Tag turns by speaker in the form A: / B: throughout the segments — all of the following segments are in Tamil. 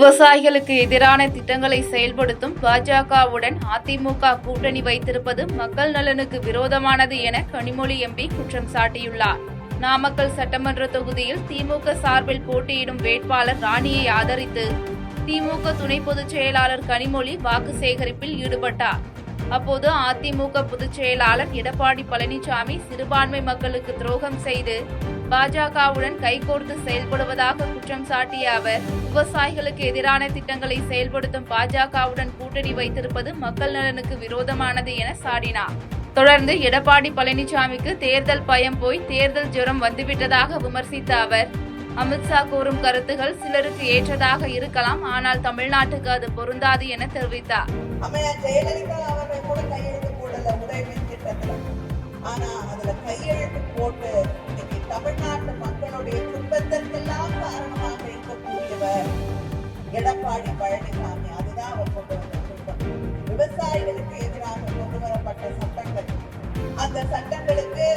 A: விவசாயிகளுக்கு எதிரான திட்டங்களை செயல்படுத்தும் பாஜகவுடன் அதிமுக கூட்டணி வைத்திருப்பது மக்கள் நலனுக்கு விரோதமானது என கனிமொழி எம்பி குற்றம் சாட்டியுள்ளார். நாமக்கல் சட்டமன்ற தொகுதியில் திமுக சார்பில் போட்டியிடும் வேட்பாளர் ராணியை ஆதரித்து திமுக துணை பொதுச் செயலாளர் கனிமொழி வாக்கு சேகரிப்பில் ஈடுபட்டார். அப்போது அதிமுக பொதுச் செயலாளர் எடப்பாடி பழனிசாமி சிறுபான்மை மக்களுக்கு துரோகம் செய்து பாஜகவுடன் கைகோர்த்து செயல்படுவதாக குற்றம் சாட்டிய அவர், விவசாயிகளுக்கு எதிரான திட்டங்களை செயல்படுத்தும் பாஜகவுடன் கூட்டணி வைத்திருப்பது மக்கள் நலனுக்கு விரோதமானது என சாடினார். தொடர்ந்து எடப்பாடி பழனிசாமிக்கு தேர்தல் பயம் போய் தேர்தல் ஜுரம் வந்துவிட்டதாக விமர்சித்த அவர், அமித்ஷா கூறும் கருத்துகள் சிலருக்கு ஏற்றதாக இருக்கலாம், ஆனால் தமிழ்நாட்டுக்கு அது பொருந்தாது என தெரிவித்தார்.
B: தமிழ்நாட்டு மக்களுடைய துன்பத்திற்கெல்லாம் காரணமாக இருக்கக்கூடியவர் எடப்பாடி பழனிசாமி. அதுதான் அவர் கொண்டு வந்த திட்டம். விவசாயிகளுக்கு எதிராக கொண்டு வரப்பட்ட சட்டங்கள், அந்த சட்டங்களுக்கு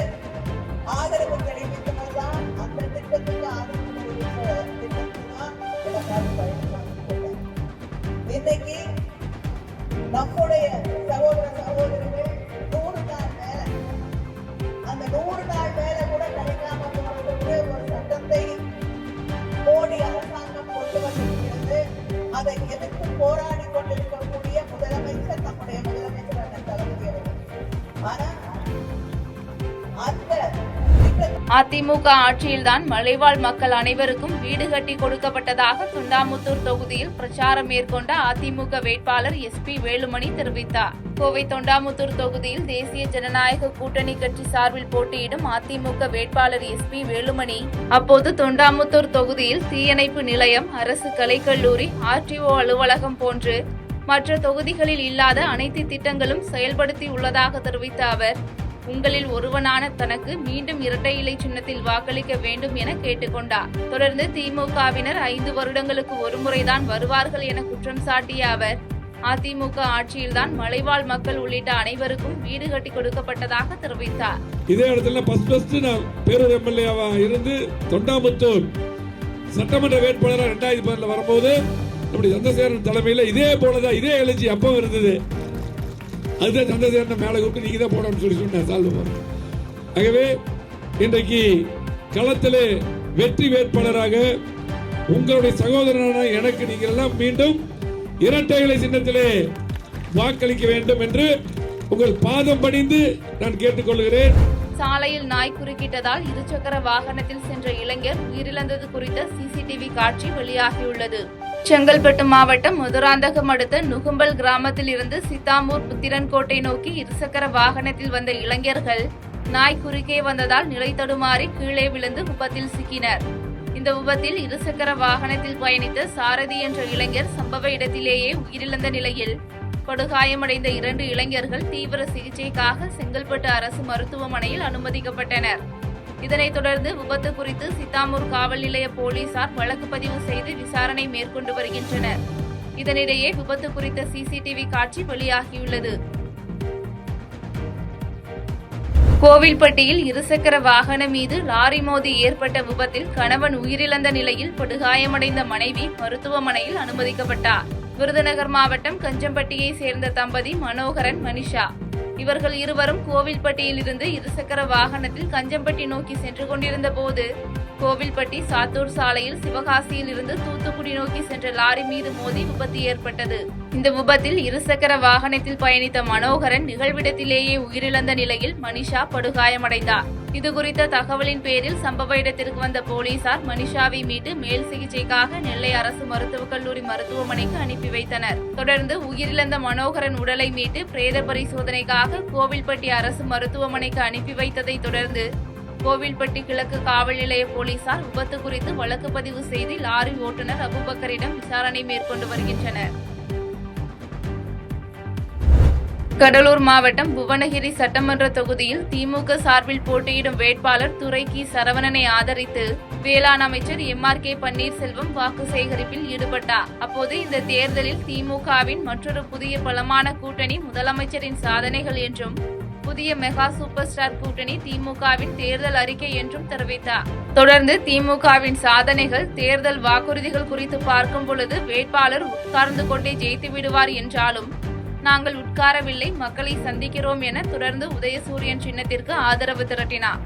B: ஆதரவு தெரிவித்தவர்தான் அந்த திட்டத்துக்கு ஆதரவு தெரிவித்த திட்டத்தை தான் எடப்பாடி பழனிசாமி கொண்டார். இன்னைக்கு நம்முடைய சகோதர சகோதரிகள் 100 நாள் மேல, அந்த 100 நாள் மேல கூட கிடைக்காம போனதுக்கு ஒரு சட்டத்தை மோடி அரசாங்கம் கொண்டு வந்திருக்கிறது. அதை எதிர்த்து போராடி கொண்டிருக்கக்கூடிய முதலமைச்சர் நம்முடைய முதலமைச்சர் அண்ணன் தளபதி அவர்கள். ஆனா
A: அதிமுக ஆட்சியில்தான் மலைவாழ் மக்கள் அனைவருக்கும் வீடு கட்டி கொடுக்கப்பட்டதாக தொண்டாமுத்தூர் தொகுதியில் பிரச்சாரம் மேற்கொண்ட அதிமுக வேட்பாளர் SP வேலுமணி தெரிவித்தார். கோவை தொண்டாமுத்தூர் தொகுதியில் தேசிய ஜனநாயக கூட்டணி கட்சி சார்பில் போட்டியிடும் அதிமுக வேட்பாளர் SP வேலுமணி அப்போது தொண்டாமுத்தூர் தொகுதியில் தீயணைப்பு நிலையம், அரசு கலைக்கல்லூரி, RTO அலுவலகம் போன்று மற்ற தொகுதிகளில் இல்லாத அனைத்து திட்டங்களும் செயல்படுத்தி உள்ளதாக தெரிவித்த அவர், உங்களில் ஒருவனான தனக்கு மீண்டும் இரட்டை இலை சின்னத்தில் வாக்களிக்க வேண்டும் என கேட்டுக்கொண்டார். தொடர்ந்து திமுகவினர் 5 வருடங்களுக்கு ஒருமுறைதான் வருவார்கள் என குற்றம் சாட்டிய அவர், அதிமுக ஆட்சியில்தான் மலைவாழ் மக்கள் உள்ளிட்ட அனைவருக்கும் வீடு கட்டி கொடுக்கப்பட்டதாக தெரிவித்தார்.
C: இதே இடத்துல ஃபர்ஸ்ட் நான் பேரூர் எம்எல்ஏவா இருந்து தொண்டாமுத்தூர் சட்டமன்ற வேட்பாளராக 2010 வரும்போது நம்முடைய சந்திரசேகரன் தலைமையில் இதே போலதான் இதே எழுச்சி அப்போ இருந்தது. அதுதான் சந்திரசேகரன் மேலே கூப்பிட்டு நீங்க தான் போடணும்னு சொல்லி சொன்னேன் சால்வ். ஆகவே இன்றைக்கு களத்திலே வெற்றி வேட்பாளராக உங்களுடைய சகோதரனான எனக்கு நீங்கள் எல்லாம் மீண்டும் இரட்டை இலை சின்னத்திலே வாக்களிக்க வேண்டும் என்று உங்கள் பாதம் பணிந்து நான் கேட்டுக்கொள்கிறேன்.
A: சாலையில் நாய் குறுக்கிட்டதால் இருசக்கர வாகனத்தில் சென்ற இளைஞர் உயிரிழந்தது குறித்த CCTV காட்சி வெளியாகியுள்ளது. செங்கல்பட்டு மாவட்டம் மதுராந்தகம் அடுத்த நுகும்பல் கிராமத்தில் இருந்து சித்தாமூர் புத்திரன்கோட்டை நோக்கி இருசக்கர வாகனத்தில் வந்த இளைஞர்கள் நாய் குறுக்கே வந்ததால் நிலை தடுமாறி கீழே விழுந்து விபத்தில் சிக்கினர். இந்த விபத்தில் இருசக்கர வாகனத்தில் பயணித்த சாரதி என்ற இளைஞர் சம்பவ இடத்திலேயே உயிரிழந்த நிலையில் படுகாயமடைந்த 2 இளைஞர்கள் தீவிர சிகிச்சைக்காக செங்கல்பட்டு அரசு மருத்துவமனையில் அனுமதிக்கப்பட்டனர். இதனைத் தொடர்ந்து விபத்து குறித்து சித்தாமூர் காவல் நிலைய போலீசார் வழக்கு பதிவு செய்து விசாரணை மேற்கொண்டு வருகின்றனர். இதனிடையே விபத்து குறித்த CCTV காட்சி வெளியாகியுள்ளது. கோவில்பட்டியில் இருசக்கர வாகனம் மீது லாரி மோதி ஏற்பட்ட விபத்தில் கணவன் உயிரிழந்த நிலையில் படுகாயமடைந்த மனைவி மருத்துவமனையில் அனுமதிக்கப்பட்டார். விருதுநகர் மாவட்டம் கஞ்சம்பட்டியை சேர்ந்த தம்பதி மனோகரன், மனிஷா. இவர்கள் இருவரும் கோவில்பட்டியில் இருந்து இருசக்கர வாகனத்தில் கஞ்சம்பட்டி நோக்கி சென்று கொண்டிருந்த போது கோவில்பட்டி சாத்தூர் சாலையில் சிவகாசியில் இருந்து தூத்துக்குடி நோக்கி சென்ற லாரி மீது மோதி விபத்து ஏற்பட்டது. இந்த விபத்தில் இருசக்கர வாகனத்தில் பயணித்த மனோகரன் நிகழ்விடத்திலேயே உயிரிழந்த நிலையில் மனிஷா படுகாயமடைந்தார். இதுகுறித்த தகவலின் பேரில் சம்பவ இடத்திற்கு வந்த போலீசார் மனிஷாவை மீட்டு மேல் சிகிச்சைக்காக நெல்லை அரசு மருத்துவக் கல்லூரி மருத்துவமனைக்கு அனுப்பி வைத்தனர். தொடர்ந்து உயிரிழந்த மனோகரன் உடலை மீட்டு பிரேத பரிசோதனைக்காக கோவில்பட்டி அரசு மருத்துவமனைக்கு அனுப்பி வைத்ததை தொடர்ந்து கோவில்பட்டி கிழக்கு காவல் நிலைய போலீசார் விபத்து குறித்து வழக்கு பதிவு செய்து லாரி ஓட்டுநர் அபுபக்கரிடம் விசாரணை மேற்கொண்டு வருகின்றனர். கடலூர் மாவட்டம் புவனகிரி சட்டமன்ற தொகுதியில் திமுக சார்பில் போட்டியிடும் வேட்பாளர் துரை கி. சரவணனை ஆதரித்து வேளாண் அமைச்சர் MRK பன்னீர்செல்வம் வாக்கு சேகரிப்பில் ஈடுபட்டார். அப்போது இந்த தேர்தலில் திமுகவின் மற்றொரு புதிய பலமான கூட்டணி முதலமைச்சரின் சாதனைகள் என்றும் புதிய மெகா சூப்பர் ஸ்டார் கூட்டணி திமுகவின் தேர்தல் அறிக்கை என்றும் தெரிவித்தார். தொடர்ந்து திமுகவின் சாதனைகள், தேர்தல் வாக்குறுதிகள் குறித்து பார்க்கும் பொழுது வேட்பாளர் உட்கார்ந்து கொண்டே ஜெயித்து விடுவார் என்றாலும் நாங்கள் உட்காரவில்லை, மக்களை சந்திக்கிறோம் என தொடர்ந்து உதயசூரியன் சின்னத்திற்கு ஆதரவு திரட்டினார்.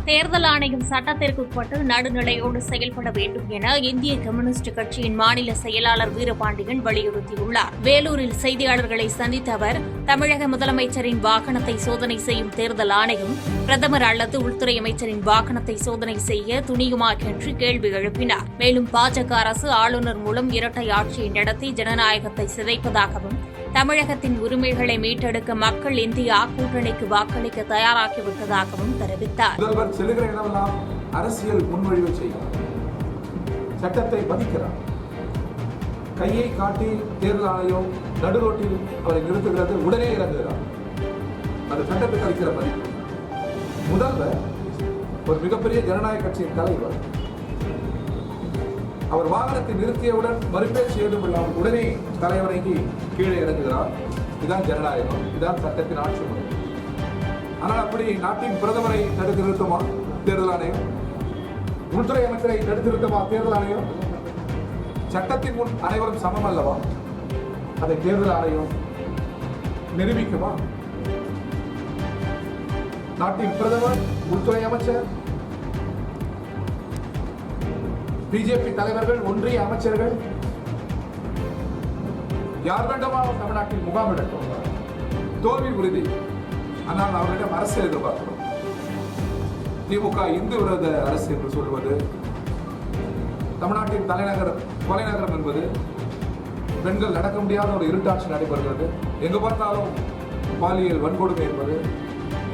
D: தேர்தல் ஆணையம் சட்டத்திற்குட்பட்டு நடுநிலையோடு செயல்பட வேண்டும் என இந்திய கம்யூனிஸ்ட் கட்சியின் மாநில செயலாளர் வீரபாண்டியன் வலியுறுத்தியுள்ளார். வேலூரில் செய்தியாளர்களை சந்தித்த அவர், தமிழக முதலமைச்சரின் வாகனத்தை சோதனை செய்யும் தேர்தல் ஆணையம் பிரதமர் அல்லது உள்துறை அமைச்சரின் வாகனத்தை சோதனை செய்ய துணியுமா என்று கேள்வி எழுப்பினார். மேலும் பாஜக அரசு ஆளுநர் மூலம் இரட்டை ஆட்சியை நடத்தி ஜனநாயகத்தை சிதைப்பதாகவும், தமிழகத்தின் உரிமைகளை மீட்டெடுக்க மக்கள் இந்தியா கூட்டணிக்கு வாக்களிக்க தயாராகிவிட்டதாகவும் தெரிவித்தார்.
E: முதல்வர் செல்லுகிற இடமெல்லாம் அரசியல் முன்மொழிவு செய்கிறார், சட்டத்தை மதிக்கிறார். கையை காட்டி தேர்தல் ஆணையம் நடுரோட்டில் அவரை நிறுத்துகிறது, உடனே இறங்குகிறார். அது சட்டத்துக்கு அளிக்கிற மதிப்பு. முதல்வர் ஒரு மிகப்பெரிய ஜனநாயக கட்சியின் தலைவர், அவர் வாகனத்தை நிறுத்தியவுடன் மறுபேச்சு ஏதும் இல்லாமல் உடனே தலைவரைக்கு கீழே இறங்குகிறார். இதுதான் ஜனநாயகம், இதுதான் சட்டத்தின் ஆட்சி முறை. ஆனால் அப்படி நாட்டின் பிரதமரை தடுத்து நிறுத்துமா தேர்தல் ஆணையம்? உள்துறை அமைச்சரை தடுத்து நிறுத்துமா தேர்தல் ஆணையம்? சட்டத்தின் முன் அனைவரும் சமம் அல்லவா? அதை தேர்தல் ஆணையம் நிரூபிக்குமா? நாட்டின் பிரதமர், உள்துறை அமைச்சர், பிஜேபி தலைவர்கள், ஒன்றிய அமைச்சர்கள் யார் வேண்டுமானாலும் தமிழ்நாட்டில் முகாமிடட்டும், தோல்வி உறுதி. ஆனால் அவர்களிடம் அரசியல் எதிர்பார்க்கிறோம். திமுக இந்து விரோத அரசு என்று சொல்வது, தமிழ்நாட்டின் தலைநகரம் என்பது பெண்கள் நடக்க முடியாத ஒரு இருட்டாட்சி நடைபெறுகிறது, எங்கு பார்த்தாலும் பாலியல் வன்கொடுமை என்பது,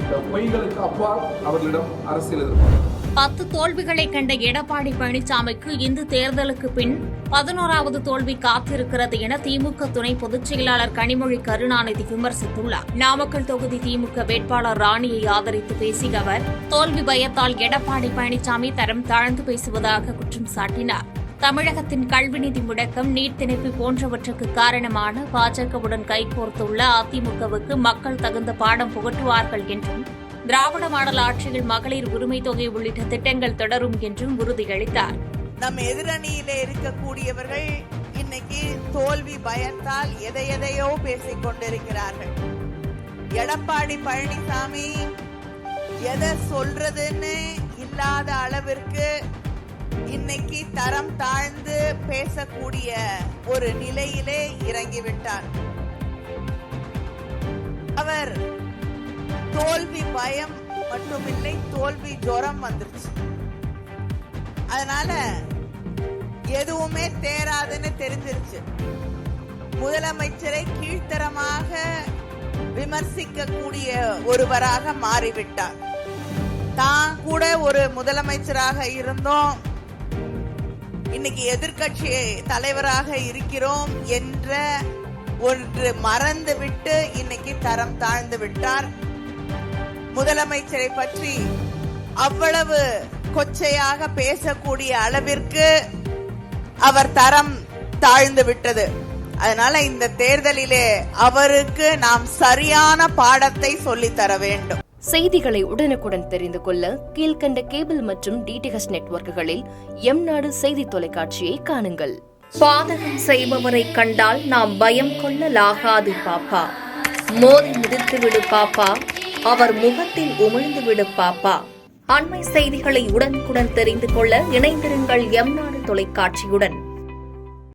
E: இந்த பொய்களுக்கு அப்பால் அவர்களிடம் அரசியல் எதிர்பார்க்கிறோம்.
D: 10 தோல்விகளை கண்ட எடப்பாடி பழனிசாமிக்கு இந்த தேர்தலுக்கு பின் 11வது தோல்வி காத்திருக்கிறது என திமுக துணை பொதுச் செயலாளர் கனிமொழி கருணாநிதி விமர்சித்துள்ளார். நாமக்கல் தொகுதி திமுக வேட்பாளர் ராணியை ஆதரித்து பேசிய அவர், தோல்வி பயத்தால் எடப்பாடி பழனிசாமி தரம் தாழ்ந்து பேசுவதாக குற்றம் சாட்டினார். தமிழகத்தின் கல்வி நிதி முடக்கம், நீட் திணிப்பு போன்றவற்றுக்கு காரணமான பாஜகவுடன் கைகோர்த்துள்ள அதிமுகவுக்கு மக்கள் தகுந்த பாடம் புகட்டுவார்கள் என்றும், திராவிட மாடல் ஆட்சியில் மகளிர் உரிமை தொகை உள்ளிட்ட திட்டங்கள் தொடரும் என்றும் உறுதியளித்தார்.
B: நம் எதிரணியிலே இருக்கக்கூடியவர்கள் இன்னைக்கு தோல்வி பயத்தால் எதையோ பேசிக் கொண்டிருக்கிறார்கள். எடப்பாடி பழனிசாமி எதை சொல்றதுன்னு இல்லாத அளவிற்கு இன்னைக்கு தரம் தாழ்ந்து பேசக்கூடிய ஒரு நிலையிலே இறங்கிவிட்டார். அவர் தோல்வி பயம் மட்டுமில்லை, தோல்வி ஜுரம் வந்துருச்சு. அதனால எதுவுமே தேராதுன்னு தெரிஞ்சிருச்சு. முதலமைச்சரை கீழ்த்தரமாக விமர்சிக்கக்கூடிய ஒருவராக மாறிவிட்டார். தான் கூட ஒரு முதலமைச்சராக இருந்தோம், இன்னைக்கு எதிர்க்கட்சி தலைவராக இருக்கிறோம் என்ற ஒன்று மறந்துவிட்டு இன்னைக்கு தரம் தாழ்ந்து விட்டார். முதலமைச்சரை பற்றி அவ்வளவு கொச்சையாக பேசக்கூடிய அளவிற்கு அவர் தரம் தாழ்ந்து விட்டது. அதனால இந்த தேர்தலிலே அவருக்கு நாம் சரியான பாடத்தை சொல்லித் தர வேண்டும்.
F: செய்திகளை உடனுக்குடன் தெரிந்து கொள்ள கீழ்கண்ட கேபிள் மற்றும் டிடிஎச் நெட்வொர்க்குகளில் எம்நாடு செய்தி தொலைக்காட்சியை காணுங்கள்.
D: பாதகம் செய்பவரை கண்டால் நாம் பயம் கொள்ளலாகாது பாப்பா. மோதி மிதித்துவிடு பாப்பா, அவர் முகத்தில் உமிழ்ந்து விடு பாப்பா. அண்மை செய்திகளை உடனுக்குடன் தெரிந்து கொள்ள இணைந்திருங்கள் எம்நாடு தொலைக்காட்சியுடன்.